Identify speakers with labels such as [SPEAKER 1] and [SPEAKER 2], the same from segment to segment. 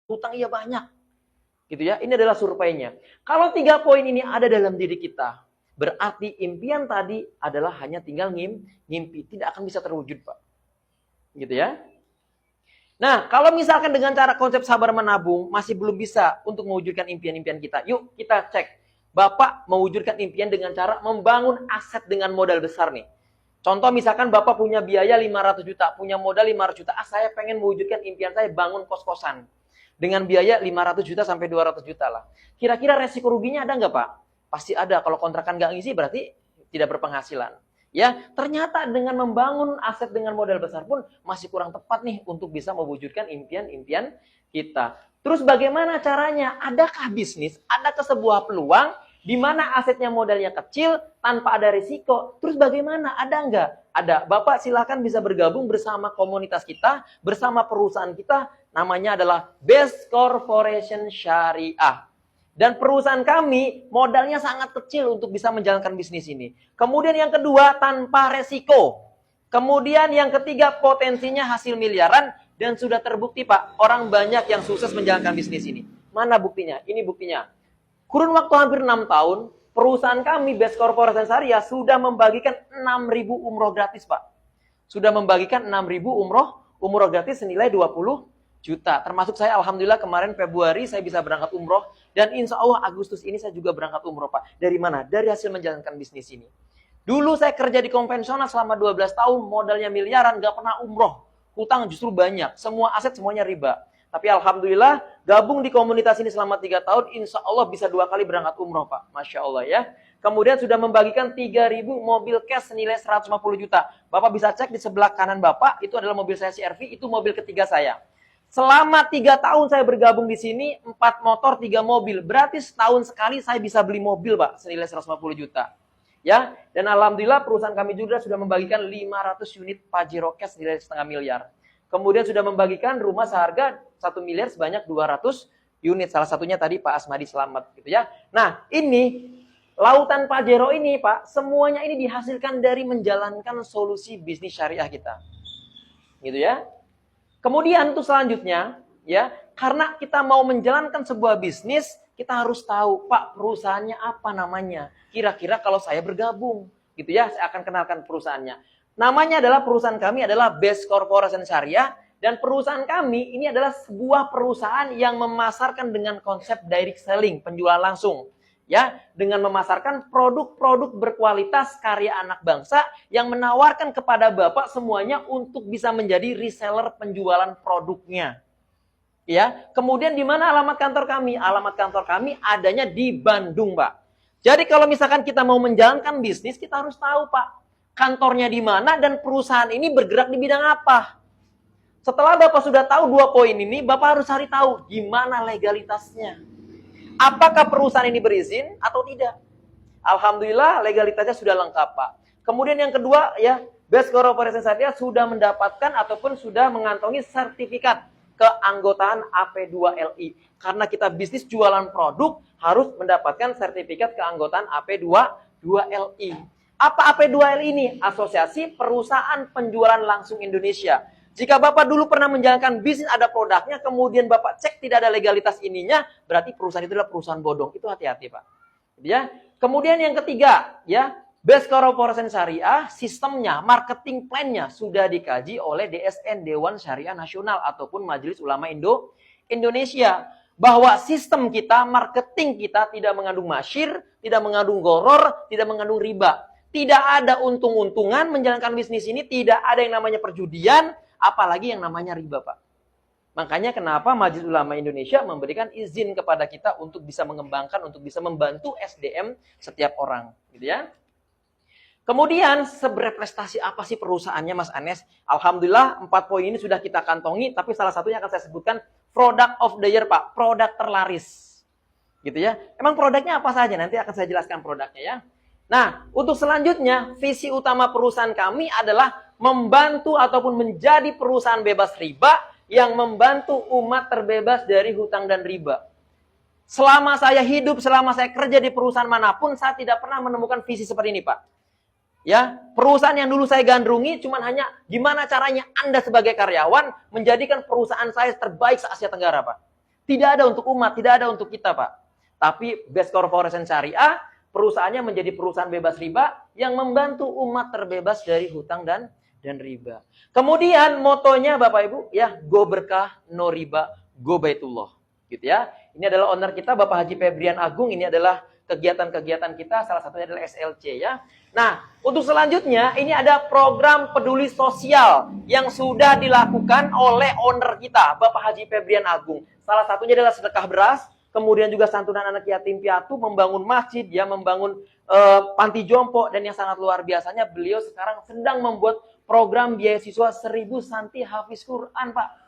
[SPEAKER 1] hutang iya banyak. Gitu ya. Ini adalah surveinya. Kalau 3 poin ini ada dalam diri kita, berarti impian tadi adalah hanya tinggal ngimpi, tidak akan bisa terwujud, Pak. Gitu ya. Nah, kalau misalkan dengan cara konsep sabar menabung masih belum bisa untuk mewujudkan impian-impian kita, yuk kita cek. Bapak mewujudkan impian dengan cara membangun aset dengan modal besar nih. Contoh misalkan Bapak punya biaya 500 juta, punya modal 500 juta. Saya pengen mewujudkan impian saya bangun kos-kosan. Dengan biaya 500 juta sampai 200 juta lah. Kira-kira resiko ruginya ada nggak, Pak? Pasti ada. Kalau kontrakan nggak ngisi berarti tidak berpenghasilan. Ya, ternyata dengan membangun aset dengan modal besar pun masih kurang tepat nih untuk bisa mewujudkan impian-impian kita. Terus bagaimana caranya? Adakah bisnis, adakah sebuah peluang di mana asetnya modalnya kecil tanpa ada risiko? Terus bagaimana? Ada nggak? Ada. Bapak silakan bisa bergabung bersama komunitas kita, bersama perusahaan kita. Namanya adalah Best Corporation Syariah. Dan perusahaan kami modalnya sangat kecil untuk bisa menjalankan bisnis ini. Kemudian yang kedua, tanpa resiko. Kemudian yang ketiga, potensinya hasil miliaran. Dan sudah terbukti, Pak, orang banyak yang sukses menjalankan bisnis ini. Mana buktinya? Ini buktinya. Kurun waktu hampir 6 tahun, perusahaan kami, Best Corporation Syariah, sudah membagikan 6.000 umroh gratis, Pak. Sudah membagikan 6.000 umroh gratis senilai 20 juta. Termasuk saya, alhamdulillah kemarin Februari saya bisa berangkat umroh. Dan insya Allah Agustus ini saya juga berangkat umroh, Pak. Dari mana? Dari hasil menjalankan bisnis ini. Dulu saya kerja di konvensional selama 12 tahun, modalnya miliaran, gak pernah umroh. Hutang justru banyak. Semua aset semuanya riba. Tapi alhamdulillah gabung di komunitas ini selama 3 tahun, insya Allah bisa 2 kali berangkat umroh, Pak. Masya Allah ya. Kemudian sudah membagikan 3.000 mobil cash senilai 150 juta. Bapak bisa cek di sebelah kanan Bapak, itu adalah mobil saya CR-V, itu mobil ketiga saya. Selama 3 tahun saya bergabung di sini, 4 motor, 3 mobil. Berarti setahun sekali saya bisa beli mobil, Pak, senilai 150 juta. Ya, dan alhamdulillah perusahaan kami juga sudah membagikan 500 unit Pajero cash senilai setengah miliar. Kemudian sudah membagikan rumah seharga 1 miliar sebanyak 200 unit. Salah satunya tadi Pak Asmadi Selamat gitu ya. Nah, ini lautan Pajero ini, Pak, semuanya ini dihasilkan dari menjalankan solusi bisnis syariah kita. Gitu ya. Kemudian tuh selanjutnya, ya, karena kita mau menjalankan sebuah bisnis, kita harus tahu, Pak, perusahaannya apa namanya. Kira-kira kalau saya bergabung, gitu ya, saya akan kenalkan perusahaannya. Namanya adalah perusahaan kami adalah Best Corporation Syariah, dan perusahaan kami ini adalah sebuah perusahaan yang memasarkan dengan konsep direct selling, penjualan langsung. Ya, dengan memasarkan produk-produk berkualitas karya anak bangsa yang menawarkan kepada Bapak semuanya untuk bisa menjadi reseller penjualan produknya. Ya, kemudian di mana alamat kantor kami? Alamat kantor kami adanya di Bandung, Pak. Jadi kalau misalkan kita mau menjalankan bisnis, kita harus tahu, Pak, kantornya di mana dan perusahaan ini bergerak di bidang apa. Setelah Bapak sudah tahu 2 poin ini, Bapak harus cari tahu gimana legalitasnya. Apakah perusahaan ini berizin atau tidak? Alhamdulillah legalitasnya sudah lengkap, Pak. Kemudian yang kedua, ya, Best Corporation Syariah sudah mendapatkan ataupun sudah mengantongi sertifikat keanggotaan AP2LI. Karena kita bisnis jualan produk, harus mendapatkan sertifikat keanggotaan AP2LI. Apa AP2LI ini? Asosiasi Perusahaan Penjualan Langsung Indonesia. Jika Bapak dulu pernah menjalankan bisnis, ada produknya, kemudian Bapak cek tidak ada legalitas ininya, berarti perusahaan itu adalah perusahaan bodong. Itu hati-hati, Pak. Ya. Kemudian yang ketiga, ya, Best Corporation Syariah, sistemnya, marketing plan-nya sudah dikaji oleh DSN, Dewan Syariah Nasional, ataupun Majelis Ulama Indonesia. Bahwa sistem kita, marketing kita tidak mengandung masyir, tidak mengandung goror, tidak mengandung riba. Tidak ada untung-untungan menjalankan bisnis ini, tidak ada yang namanya perjudian, apalagi yang namanya riba, Pak. Makanya kenapa Majelis Ulama Indonesia memberikan izin kepada kita untuk bisa mengembangkan, untuk bisa membantu SDM setiap orang, gitu ya. Kemudian seberprestasi apa sih perusahaannya, Mas Anes? Alhamdulillah 4 poin ini sudah kita kantongi, tapi salah satunya akan saya sebutkan product of the year, Pak, produk terlaris. Gitu ya. Emang produknya apa saja? Nanti akan saya jelaskan produknya ya. Nah, untuk selanjutnya, visi utama perusahaan kami adalah membantu ataupun menjadi perusahaan bebas riba yang membantu umat terbebas dari hutang dan riba. Selama saya hidup, selama saya kerja di perusahaan manapun, saya tidak pernah menemukan visi seperti ini, Pak. Ya, perusahaan yang dulu saya gandrungi cuman hanya gimana caranya Anda sebagai karyawan menjadikan perusahaan saya terbaik se-Asia Tenggara, Pak. Tidak ada untuk umat, tidak ada untuk kita, Pak. Tapi Best Corporation Syariah, perusahaannya menjadi perusahaan bebas riba yang membantu umat terbebas dari hutang dan riba. Kemudian motonya Bapak Ibu, ya, go berkah, no riba, go baitullah. Gitu ya. Ini adalah owner kita, Bapak Haji Febrian Agung. Ini adalah kegiatan-kegiatan kita, salah satunya adalah SLC ya. Nah, untuk selanjutnya ini ada program peduli sosial yang sudah dilakukan oleh owner kita, Bapak Haji Febrian Agung. Salah satunya adalah sedekah beras, kemudian juga santunan anak yatim piatu, membangun masjid, ya, membangun panti jompo, dan yang sangat luar biasanya beliau sekarang sedang membuat program beasiswa 1000 santri hafiz Quran, Pak.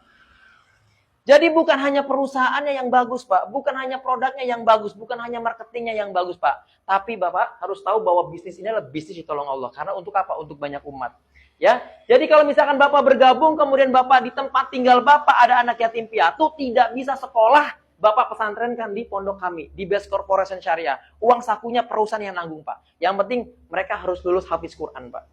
[SPEAKER 1] Jadi bukan hanya perusahaannya yang bagus, Pak. Bukan hanya produknya yang bagus. Bukan hanya marketingnya yang bagus, Pak. Tapi Bapak harus tahu bahwa bisnis ini adalah bisnis ditolong Allah. Karena untuk apa? Untuk banyak umat. Ya, jadi kalau misalkan Bapak bergabung, kemudian Bapak di tempat tinggal Bapak ada anak yatim piatu, tidak bisa sekolah, Bapak pesantrenkan di pondok kami, di Best Corporation Syariah. Uang sakunya perusahaan yang nanggung, Pak. Yang penting mereka harus lulus hafiz Quran, Pak.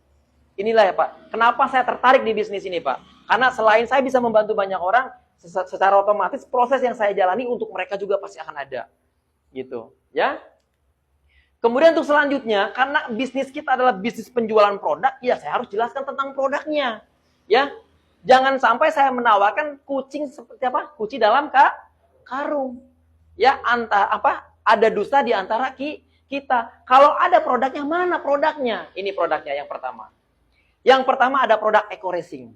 [SPEAKER 1] Inilah ya, Pak. Kenapa saya tertarik di bisnis ini, Pak? Karena selain saya bisa membantu banyak orang, secara otomatis proses yang saya jalani untuk mereka juga pasti akan ada. Gitu, ya. Kemudian untuk selanjutnya, karena bisnis kita adalah bisnis penjualan produk, ya saya harus jelaskan tentang produknya. Ya. Jangan sampai saya menawarkan kucing seperti apa? Kucing dalam karung. Ya, ada dusta di antara kita. Kalau ada produknya, mana produknya? Ini produknya yang pertama. Yang pertama ada produk eco racing.